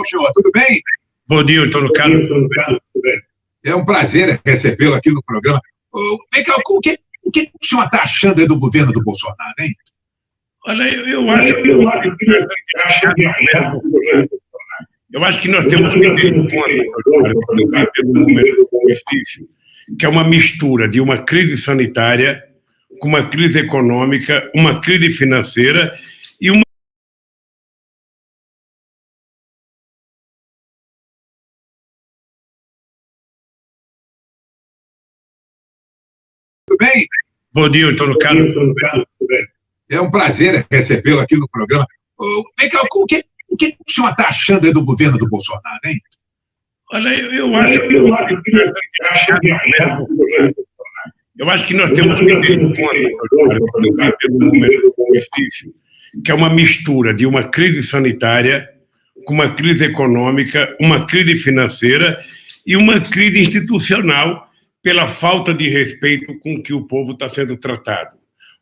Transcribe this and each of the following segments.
Senhor, tudo bem? Bom dia, doutor Carlos. É um prazer recebê-lo aqui no programa. Vem cá, o que o senhor está achando aí do governo do Bolsonaro, hein? Olha, eu acho que nós temos que ter em conta um momento difícil, que é uma mistura de uma crise sanitária com uma crise econômica, uma crise financeira e uma... Tudo bem? Bom dia, doutor Carlos. É um prazer recebê-lo aqui no programa. Vem cá, o que o senhor está achando aí do governo do Bolsonaro, hein? Olha, eu acho que nós temos que ter em conta um momento difícil, que é uma mistura de uma crise sanitária com uma crise econômica, uma crise financeira e uma crise institucional pela falta de respeito com que o povo está sendo tratado.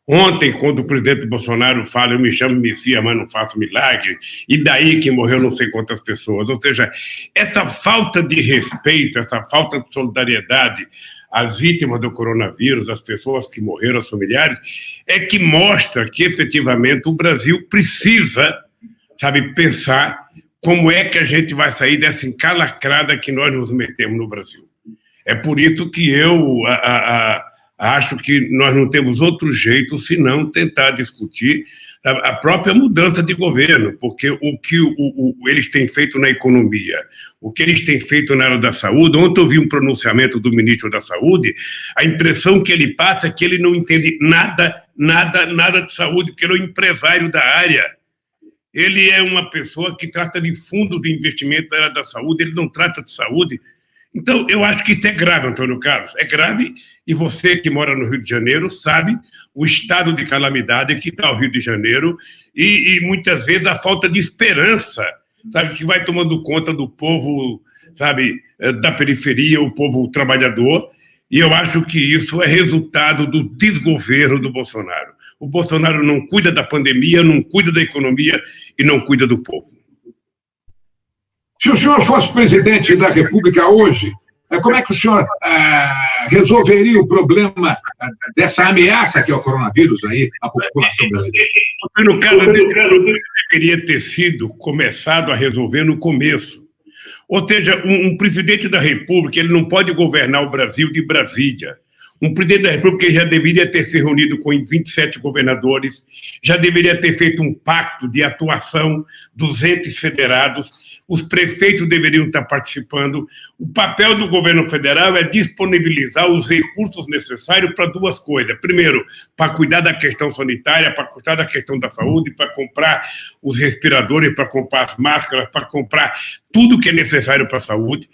Ontem, quando o presidente Bolsonaro fala, eu me chamo Messias, mas não faço milagre, e daí que morreu não sei quantas pessoas. Ou seja, essa falta de respeito, essa falta de solidariedade às vítimas do coronavírus, às pessoas que morreram, aos familiares, é que mostra que, efetivamente, o Brasil precisa, pensar como é que a gente vai sair dessa encalacrada que nós nos metemos no Brasil. É por isso que eu acho que nós não temos outro jeito senão tentar discutir a própria mudança de governo, porque o que eles têm feito na economia, o que eles têm feito na área da saúde. Ontem eu vi um pronunciamento do ministro da Saúde, a impressão que ele passa é que ele não entende nada de saúde, porque ele é um empresário da área. Ele é uma pessoa que trata de fundo de investimento na área da saúde, ele não trata de saúde. Então, eu acho que isso é grave, Antônio Carlos, é grave, e você que mora no Rio de Janeiro sabe o estado de calamidade que está o Rio de Janeiro e muitas vezes a falta de esperança, que vai tomando conta do povo, da periferia, o povo trabalhador, e eu acho que isso é resultado do desgoverno do Bolsonaro. O Bolsonaro não cuida da pandemia, não cuida da economia e não cuida do povo. Se o senhor fosse presidente da República hoje, como é que o senhor resolveria o problema dessa ameaça que é o coronavírus aí à população brasileira? No caso, deveria ter sido começado a resolver no começo. Ou seja, um presidente da República ele não pode governar o Brasil de Brasília. Um presidente da República já deveria ter se reunido com 27 governadores, já deveria ter feito um pacto de atuação dos entes federados. Os prefeitos deveriam estar participando. O papel do governo federal é disponibilizar os recursos necessários para duas coisas. Primeiro, para cuidar da questão sanitária, para cuidar da questão da saúde, para comprar os respiradores, para comprar as máscaras, para comprar tudo que é necessário para a saúde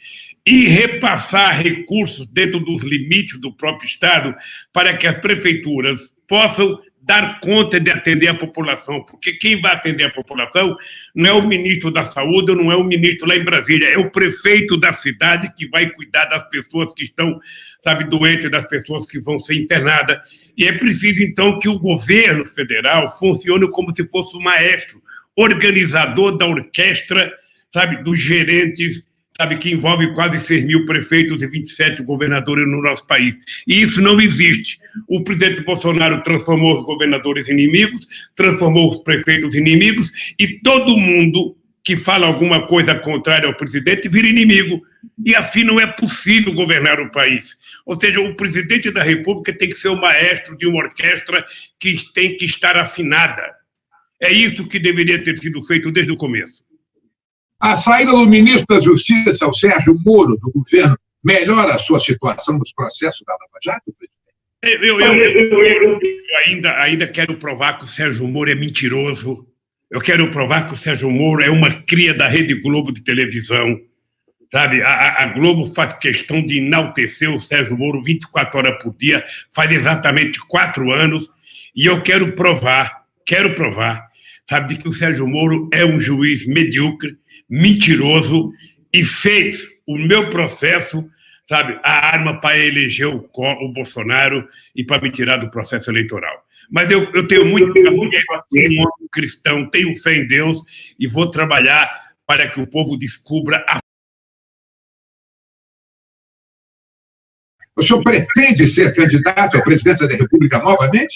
e repassar recursos dentro dos limites do próprio Estado para que as prefeituras possam dar conta de atender a população, porque quem vai atender a população não é o ministro da Saúde, ou não é o ministro lá em Brasília, é o prefeito da cidade que vai cuidar das pessoas que estão, doentes, das pessoas que vão ser internadas. E é preciso, então, que o governo federal funcione como se fosse um maestro, organizador da orquestra, dos gerentes, que envolve quase 6 mil prefeitos e 27 governadores no nosso país. E isso não existe. O presidente Bolsonaro transformou os governadores em inimigos, transformou os prefeitos em inimigos, e todo mundo que fala alguma coisa contrária ao presidente vira inimigo. E assim não é possível governar o país. Ou seja, o presidente da República tem que ser o maestro de uma orquestra que tem que estar afinada. É isso que deveria ter sido feito desde o começo. A saída do ministro da Justiça, o Sérgio Moro, do governo, melhora a sua situação nos processos da Lava Jato, presidente? Eu ainda quero provar que o Sérgio Moro é mentiroso. Eu quero provar que o Sérgio Moro é uma cria da Rede Globo de televisão. A Globo faz questão de enaltecer o Sérgio Moro 24 horas por dia, faz exatamente 4 anos, e eu quero provar, de que o Sérgio Moro é um juiz medíocre, mentiroso, e fez o meu processo, a arma para eleger o Bolsonaro e para me tirar do processo eleitoral. Mas eu tenho muito paciência, sou um homem cristão, tenho fé em Deus e vou trabalhar para que o povo descubra a... O senhor pretende ser candidato à presidência da República novamente?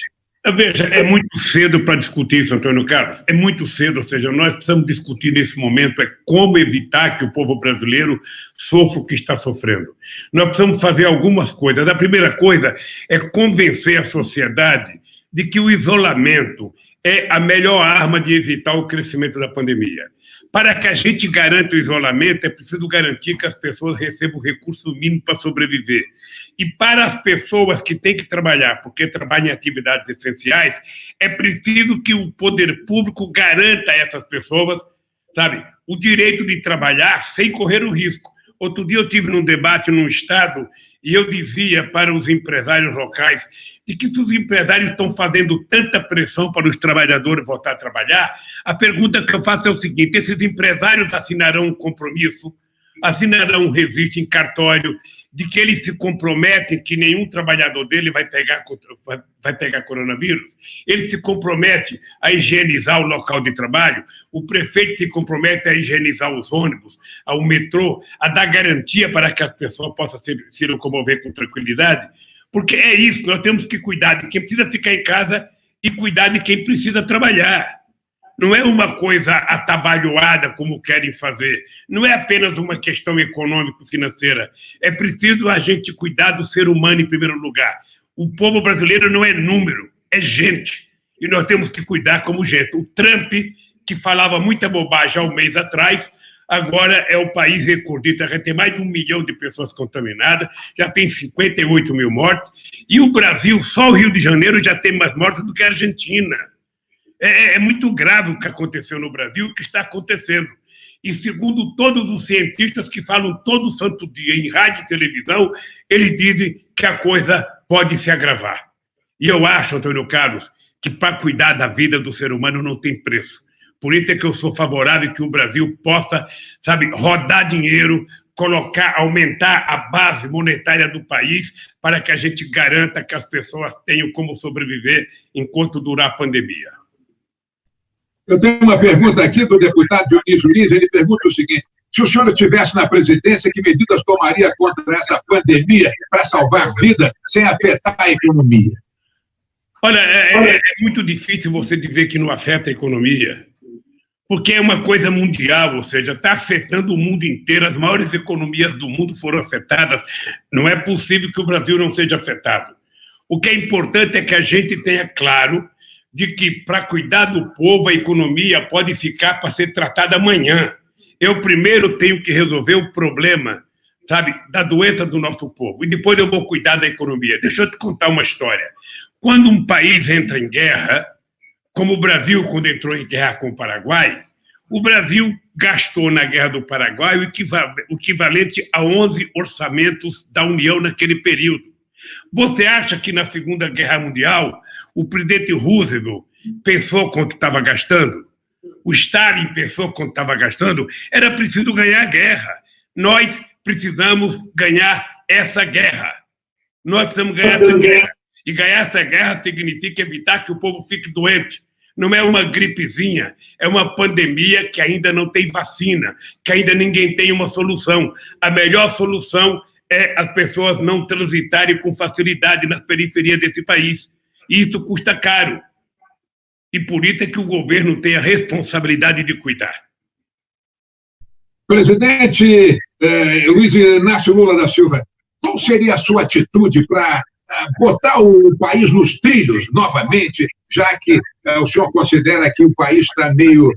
Veja, é muito cedo para discutir isso, Antônio Carlos. É muito cedo, ou seja, nós precisamos discutir nesse momento como evitar que o povo brasileiro sofra o que está sofrendo. Nós precisamos fazer algumas coisas. A primeira coisa é convencer a sociedade de que o isolamento é a melhor arma de evitar o crescimento da pandemia. Para que a gente garanta o isolamento, é preciso garantir que as pessoas recebam o recurso mínimo para sobreviver. E para as pessoas que têm que trabalhar, porque trabalham em atividades essenciais, é preciso que o poder público garanta a essas pessoas, sabe, o direito de trabalhar sem correr o risco. Outro dia eu tive num debate num estado e eu dizia para os empresários locais de que se os empresários estão fazendo tanta pressão para os trabalhadores voltar a trabalhar, a pergunta que eu faço é o seguinte: esses empresários assinarão um compromisso, assinarão um registro em cartório de que eles se comprometem que nenhum trabalhador dele vai pegar coronavírus? Ele se compromete a higienizar o local de trabalho? O prefeito se compromete a higienizar os ônibus, ao metrô, a dar garantia para que as pessoas possam se locomover com tranquilidade? Porque é isso, nós temos que cuidar de quem precisa ficar em casa e cuidar de quem precisa trabalhar. Não é uma coisa atabalhoada como querem fazer. Não é apenas uma questão econômico-financeira. É preciso a gente cuidar do ser humano em primeiro lugar. O povo brasileiro não é número, é gente. E nós temos que cuidar como gente. O Trump, que falava muita bobagem há um mês atrás, agora é o país recordista, já tem mais de 1 milhão de pessoas contaminadas, já tem 58 mil mortes, e o Brasil, só o Rio de Janeiro, já tem mais mortes do que a Argentina. É muito grave o que aconteceu no Brasil, o que está acontecendo. E segundo todos os cientistas que falam todo santo dia em rádio e televisão, eles dizem que a coisa pode se agravar. E eu acho, Antônio Carlos, que para cuidar da vida do ser humano não tem preço. Por isso é que eu sou favorável que o Brasil possa, sabe, rodar dinheiro, aumentar a base monetária do país para que a gente garanta que as pessoas tenham como sobreviver enquanto durar a pandemia. Eu tenho uma pergunta aqui do deputado Dionísio Lins. Ele pergunta o seguinte: se o senhor estivesse na presidência, que medidas tomaria contra essa pandemia para salvar vidas sem afetar a economia? Olha, é muito difícil você dizer que não afeta a economia, porque é uma coisa mundial, ou seja, está afetando o mundo inteiro, as maiores economias do mundo foram afetadas, não é possível que o Brasil não seja afetado. O que é importante é que a gente tenha claro de que, para cuidar do povo, a economia pode ficar para ser tratada amanhã. Eu primeiro tenho que resolver o problema, sabe, da doença do nosso povo, e depois eu vou cuidar da economia. Deixa eu te contar uma história. Quando um país entra em guerra, como o Brasil, quando entrou em guerra com o Paraguai, o Brasil gastou na guerra do Paraguai o equivalente a 11 orçamentos da União naquele período. Você acha que na Segunda Guerra Mundial o presidente Roosevelt pensou quanto estava gastando? O Stalin pensou quanto estava gastando? Era preciso ganhar a guerra. Nós precisamos ganhar essa guerra. Nós precisamos ganhar essa guerra. E ganhar essa guerra significa evitar que o povo fique doente. Não é uma gripezinha, é uma pandemia que ainda não tem vacina, que ainda ninguém tem uma solução. A melhor solução é as pessoas não transitarem com facilidade nas periferias desse país. E isso custa caro. E por isso é que o governo tem a responsabilidade de cuidar. Presidente Luiz Inácio Lula da Silva, qual seria a sua atitude para botar o país nos trilhos novamente, já que o senhor considera que o país está meio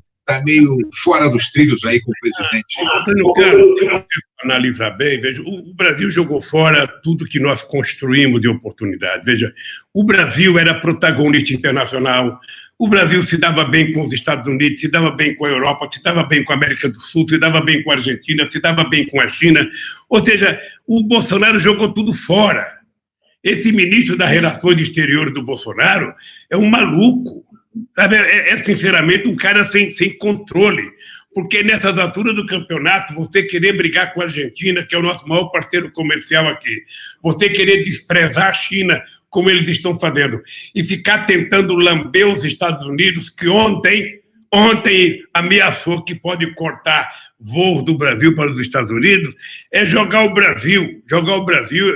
fora dos trilhos aí com o presidente? Antônio Carlos, se você analisar bem, veja, o Brasil jogou fora tudo que nós construímos de oportunidade. Veja, o Brasil era protagonista internacional, o Brasil se dava bem com os Estados Unidos, se dava bem com a Europa, se dava bem com a América do Sul, se dava bem com a Argentina, se dava bem com a China. Ou seja, o Bolsonaro jogou tudo fora. Esse ministro das Relações Exteriores do Bolsonaro é um maluco. Sabe? Sinceramente, um cara sem controle. Porque nessas alturas do campeonato, você querer brigar com a Argentina, que é o nosso maior parceiro comercial aqui, você querer desprezar a China, como eles estão fazendo, e ficar tentando lamber os Estados Unidos, que ontem ontem ameaçou que pode cortar voos do Brasil para os Estados Unidos, é jogar o Brasil,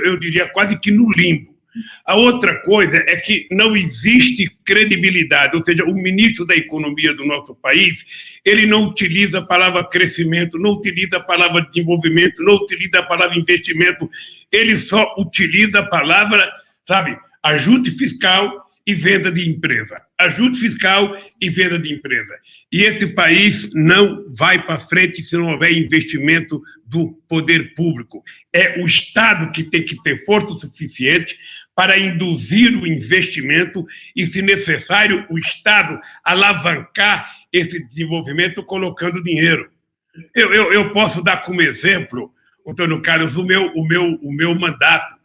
eu diria, quase que no limbo. A outra coisa é que não existe credibilidade, ou seja, o ministro da Economia do nosso país, ele não utiliza a palavra crescimento, não utiliza a palavra desenvolvimento, não utiliza a palavra investimento, ele só utiliza a palavra, sabe, ajuste fiscal e venda de empresa. Ajuste fiscal e venda de empresa. E esse país não vai para frente se não houver investimento do poder público. É o Estado que tem que ter força suficiente para induzir o investimento e, se necessário, o Estado alavancar esse desenvolvimento colocando dinheiro. Eu posso dar como exemplo, Antônio Carlos, o meu mandato.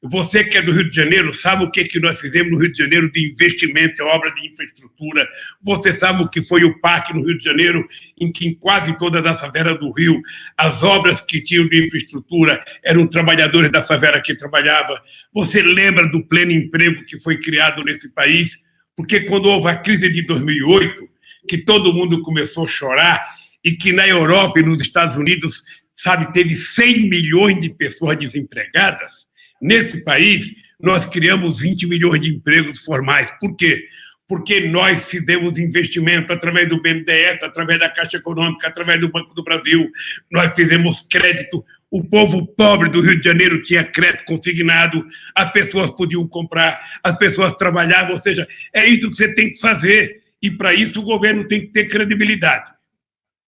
Você que é do Rio de Janeiro sabe o que nós fizemos no Rio de Janeiro de investimento, obra de infraestrutura. Você sabe o que foi o parque no Rio de Janeiro, em que em quase todas as favelas do Rio, as obras que tinham de infraestrutura eram trabalhadores da favela que trabalhavam. Você lembra do pleno emprego que foi criado nesse país? Porque quando houve a crise de 2008, que todo mundo começou a chorar, e que na Europa e nos Estados Unidos, sabe, teve 100 milhões de pessoas desempregadas, nesse país, nós criamos 20 milhões de empregos formais. Por quê? Porque nós fizemos investimento através do BNDES, através da Caixa Econômica, através do Banco do Brasil, nós fizemos crédito, o povo pobre do Rio de Janeiro tinha crédito consignado, as pessoas podiam comprar, as pessoas trabalhavam, ou seja, é isso que você tem que fazer, e para isso o governo tem que ter credibilidade.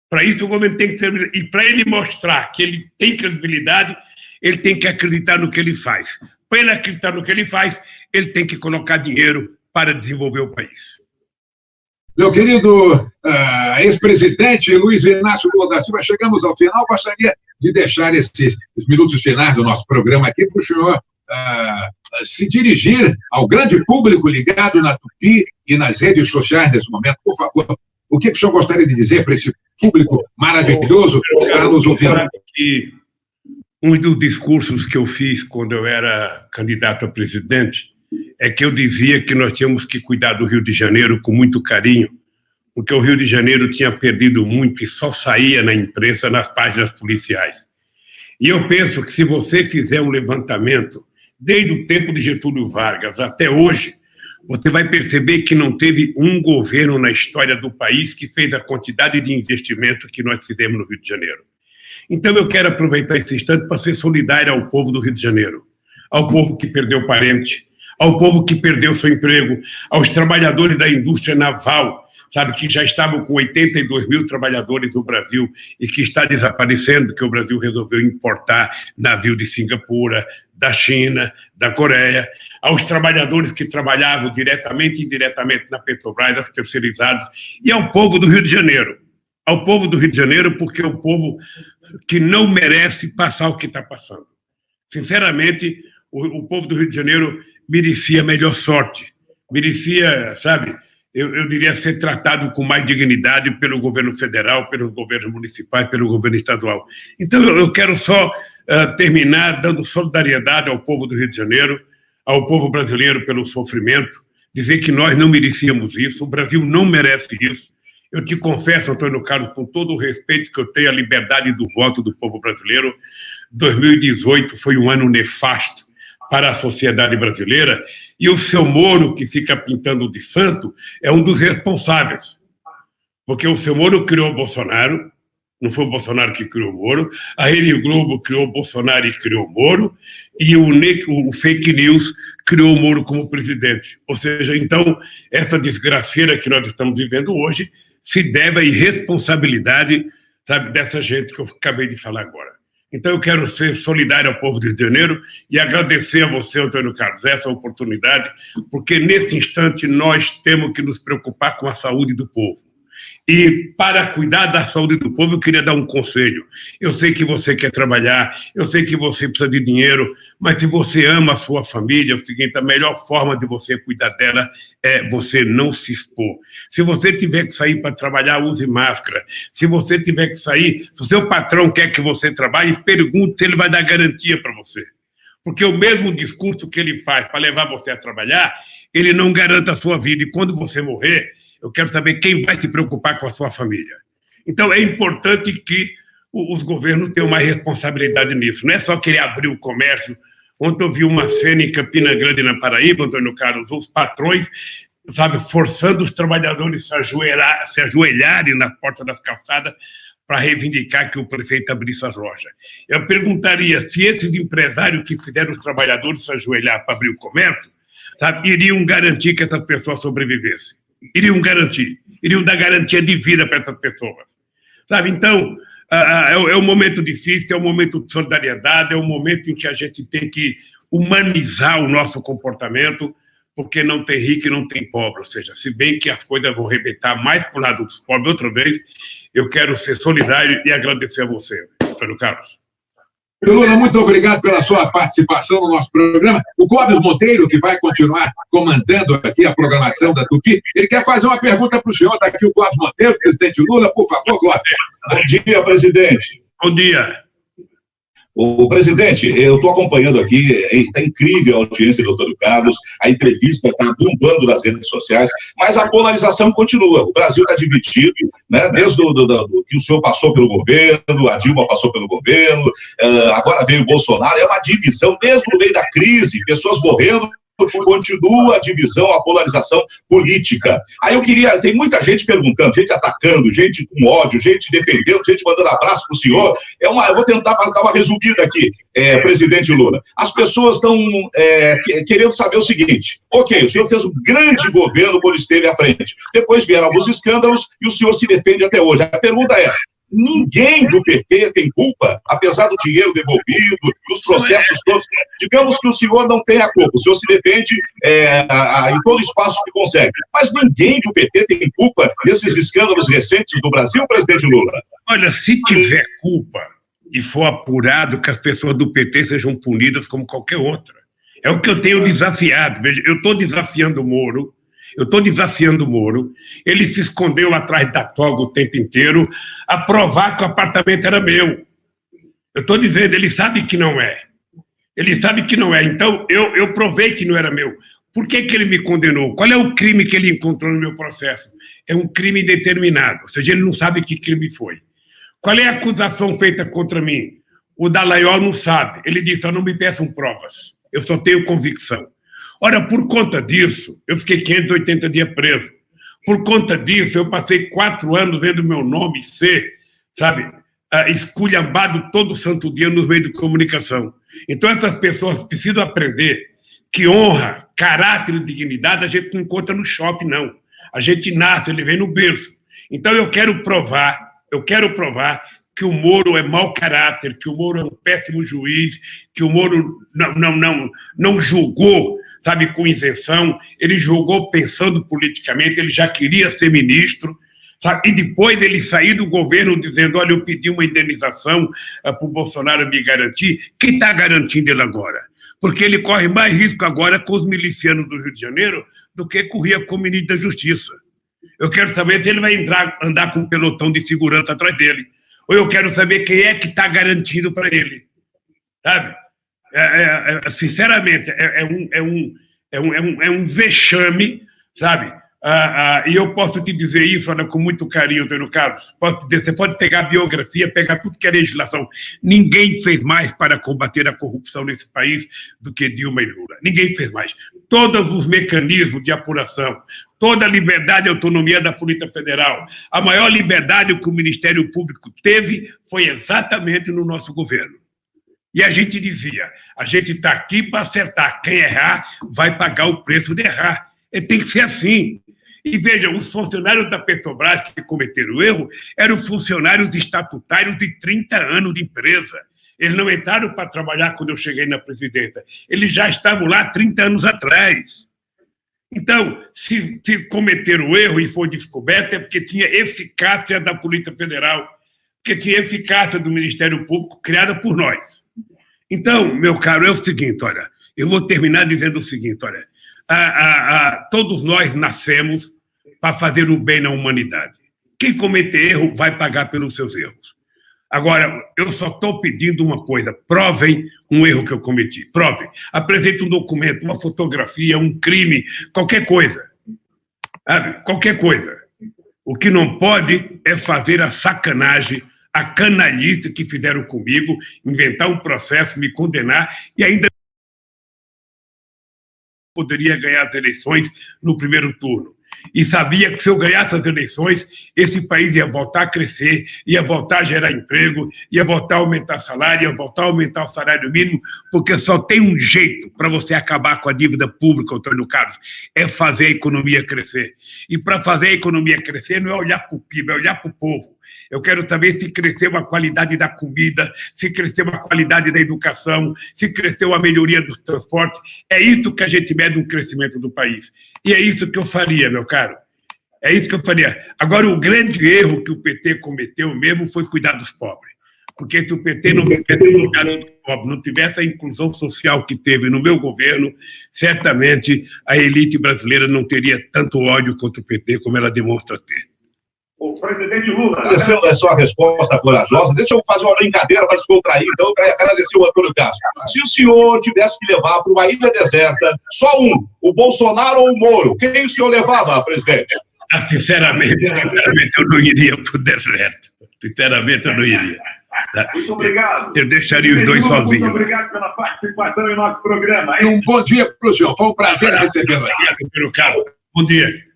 Para isso o governo tem que ter, e para ele mostrar que ele tem credibilidade, ele tem que acreditar no que ele faz. Para ele acreditar no que ele faz, ele tem que colocar dinheiro para desenvolver o país. Meu querido ex-presidente Luiz Inácio Lula da Silva, chegamos ao final. Gostaria de deixar esses minutos finais do nosso programa aqui para o senhor se dirigir ao grande público ligado na Tupi e nas redes sociais nesse momento. Por favor, o que o senhor gostaria de dizer para esse público maravilhoso que está nos ouvindo? Um dos discursos que eu fiz quando eu era candidato a presidente é que eu dizia que nós tínhamos que cuidar do Rio de Janeiro com muito carinho, porque o Rio de Janeiro tinha perdido muito e só saía na imprensa, nas páginas policiais. E eu penso que se você fizer um levantamento, desde o tempo de Getúlio Vargas até hoje, você vai perceber que não teve um governo na história do país que fez a quantidade de investimento que nós fizemos no Rio de Janeiro. Então, eu quero aproveitar esse instante para ser solidário ao povo do Rio de Janeiro, ao povo que perdeu parente, ao povo que perdeu seu emprego, aos trabalhadores da indústria naval, sabe, que já estavam com 82 mil trabalhadores no Brasil e que está desaparecendo, que o Brasil resolveu importar navio de Singapura, da China, da Coreia, aos trabalhadores que trabalhavam diretamente e indiretamente na Petrobras, aos terceirizados, e ao povo do Rio de Janeiro. Ao povo do Rio de Janeiro, porque é um povo que não merece passar o que está passando. Sinceramente, o povo do Rio de Janeiro merecia melhor sorte, merecia, sabe, eu diria, ser tratado com mais dignidade pelo governo federal, pelos governos municipais, pelo governo estadual. Então, eu quero só terminar dando solidariedade ao povo do Rio de Janeiro, ao povo brasileiro pelo sofrimento, dizer que nós não merecíamos isso, o Brasil não merece isso. Eu te confesso, Antônio Carlos, com todo o respeito que eu tenho à liberdade do voto do povo brasileiro, 2018 foi um ano nefasto para a sociedade brasileira e o seu Moro, que fica pintando de santo, é um dos responsáveis. Porque o seu Moro criou o Bolsonaro, não foi o Bolsonaro que criou o Moro, a Rede Globo criou o Bolsonaro e criou o Moro, e o fake news criou o Moro como presidente. Ou seja, então, essa desgraceira que nós estamos vivendo hoje se deve à irresponsabilidade, sabe, dessa gente que eu acabei de falar agora. Então, eu quero ser solidário ao povo do Rio de Janeiro e agradecer a você, Antônio Carlos, essa oportunidade, porque nesse instante nós temos que nos preocupar com a saúde do povo. E para cuidar da saúde do povo, eu queria dar um conselho. Eu sei que você quer trabalhar, eu sei que você precisa de dinheiro, mas se você ama a sua família, é o seguinte, a melhor forma de você cuidar dela é você não se expor. Se você tiver que sair para trabalhar, use máscara. Se você tiver que sair, se o seu patrão quer que você trabalhe, pergunte se ele vai dar garantia para você. Porque o mesmo discurso que ele faz para levar você a trabalhar, ele não garante a sua vida. E quando você morrer, Eu quero saber quem vai se preocupar com a sua família. Então, é importante que os governos tenham mais responsabilidade nisso. Não é só querer abrir o comércio. Ontem eu vi uma cena em Campina Grande, na Paraíba, Antônio Carlos, os patrões, sabe, forçando os trabalhadores a se ajoelharem na porta das calçadas para reivindicar que o prefeito abrisse as lojas. Eu perguntaria se esses empresários que fizeram os trabalhadores se ajoelhar para abrir o comércio, sabe, iriam garantir que essas pessoas sobrevivessem. Iriam garantir. Iriam dar garantia de vida para essas pessoas. Sabe, então, é um momento difícil, é um momento de solidariedade, é um momento em que a gente tem que humanizar o nosso comportamento, porque não tem rico e não tem pobre. Ou seja, se bem que as coisas vão arrebentar mais para o lado dos pobres outra vez, eu quero ser solidário e agradecer a você, Antônio Carlos. Lula, muito obrigado pela sua participação no nosso programa. O Clóvis Monteiro, que vai continuar comandando aqui a programação da Tupi, ele quer fazer uma pergunta para o senhor. Está aqui o Clóvis Monteiro, presidente Lula. Por favor, Clóvis. Bom dia, presidente. Bom dia. O presidente, eu estou acompanhando aqui, está incrível a audiência do Antônio Carlos, a entrevista está bombando nas redes sociais, mas a polarização continua. O Brasil está dividido, né? Desde que o senhor passou pelo governo, a Dilma passou pelo governo, agora veio o Bolsonaro, é uma divisão, mesmo no meio da crise, pessoas morrendo, continua a divisão, a polarização política. Aí eu queria, tem muita gente perguntando, gente atacando, gente com ódio, gente defendendo, gente mandando abraço para o senhor. Eu vou tentar dar uma resumida aqui, presidente Lula. As pessoas estão querendo saber o seguinte: ok, o senhor fez um grande governo quando esteve à frente, depois vieram alguns escândalos e o senhor se defende até hoje. A pergunta é: ninguém do PT tem culpa, apesar do dinheiro devolvido, dos processos todos? Digamos que o senhor não tem a culpa, o senhor se defende em todo espaço que consegue. Mas ninguém do PT tem culpa desses escândalos recentes do Brasil, presidente Lula? Olha, se tiver culpa e for apurado, que as pessoas do PT sejam punidas como qualquer outra. É o que eu tenho desafiado. Veja, eu estou desafiando o Moro. Ele se escondeu atrás da toga o tempo inteiro a provar que o apartamento era meu. Eu estou dizendo, ele sabe que não é. Então, eu provei que não era meu. Por que ele me condenou? Qual é o crime que ele encontrou no meu processo? É um crime indeterminado, ou seja, ele não sabe que crime foi. Qual é a acusação feita contra mim? O Dallagnol não sabe. Ele disse: não me peçam provas, eu só tenho convicção. Ora, por conta disso, eu fiquei 580 dias preso. Por conta disso, eu passei 4 anos vendo meu nome ser, sabe, esculhambado todo santo dia nos meios de comunicação. Então, essas pessoas precisam aprender que honra, caráter e dignidade a gente não encontra no shopping, não. A gente nasce, ele vem no berço. Então, eu quero provar que o Moro é mau caráter, que o Moro é um péssimo juiz, que o Moro não julgou, sabe, com isenção, ele julgou pensando politicamente, ele já queria ser ministro, sabe, e depois ele saiu do governo dizendo: olha, eu pedi uma indenização para o Bolsonaro me garantir. Quem está garantindo ele agora? Porque ele corre mais risco agora com os milicianos do Rio de Janeiro do que corria com o ministro da Justiça. Eu quero saber se ele vai andar com um pelotão de segurança atrás dele. Ou eu quero saber quem é que está garantindo para ele. Sabe? Sinceramente, é um vexame, sabe? E eu posso te dizer isso, olha, com muito carinho, Antônio Carlos. Você pode pegar a biografia, pegar tudo que é legislação. Ninguém fez mais para combater a corrupção nesse país do que Dilma e Lula. Ninguém fez mais. Todos os mecanismos de apuração, toda a liberdade e autonomia da Polícia Federal, a maior liberdade que o Ministério Público teve foi exatamente no nosso governo. E a gente dizia: a gente está aqui para acertar. Quem errar vai pagar o preço de errar. Tem que ser assim. E veja, os funcionários da Petrobras que cometeram o erro eram funcionários estatutários de 30 anos de empresa. Eles não entraram para trabalhar quando eu cheguei na presidência. Eles já estavam lá 30 anos atrás. Então, se cometeram o erro e foi descoberto, é porque tinha eficácia da Polícia Federal, porque tinha eficácia do Ministério Público criada por nós. Então, meu caro, é o seguinte, olha, eu vou terminar dizendo o seguinte, olha, todos nós nascemos para fazer o bem na humanidade. Quem cometer erro vai pagar pelos seus erros. Agora, eu só estou pedindo uma coisa: provem um erro que eu cometi. Provem. Apresente um documento, uma fotografia, um crime, qualquer coisa. sabe? Qualquer coisa. O que não pode é fazer a sacanagem, a canalice que fizeram comigo, inventar um processo, me condenar e ainda poderia ganhar as eleições no primeiro turno. E sabia que se eu ganhasse as eleições, esse país ia voltar a crescer, ia voltar a gerar emprego, ia voltar a aumentar salário, ia voltar a aumentar o salário mínimo, porque só tem um jeito para você acabar com a dívida pública, Antônio Carlos, é fazer a economia crescer. E para fazer a economia crescer não é olhar para o PIB, é olhar para o povo. Eu quero saber se cresceu a qualidade da comida, se cresceu a qualidade da educação, se cresceu a melhoria dos transportes. É isso que a gente mede o crescimento do país. E é isso que eu faria, meu caro. É isso que eu faria. Agora, o grande erro que o PT cometeu mesmo foi cuidar dos pobres. Porque se o PT não tivesse cuidado dos pobres, não tivesse a inclusão social que teve no meu governo, certamente a elite brasileira não teria tanto ódio contra o PT como ela demonstra ter. O presidente Lula. Agradecendo a sua resposta corajosa, deixa eu fazer uma brincadeira para descontrair, então, para agradecer o Antônio Carlos. Se o senhor tivesse que levar para uma ilha deserta, só um, o Bolsonaro ou o Moro, quem o senhor levava, presidente? Sinceramente, eu não iria para o deserto. Sinceramente, eu não iria. Tá? Muito obrigado. Eu deixaria os dois sozinhos. Muito obrigado pela participação em nosso programa. Um bom dia para o senhor. Foi um prazer recebê-lo aqui. Obrigado pelo cargo. Bom dia.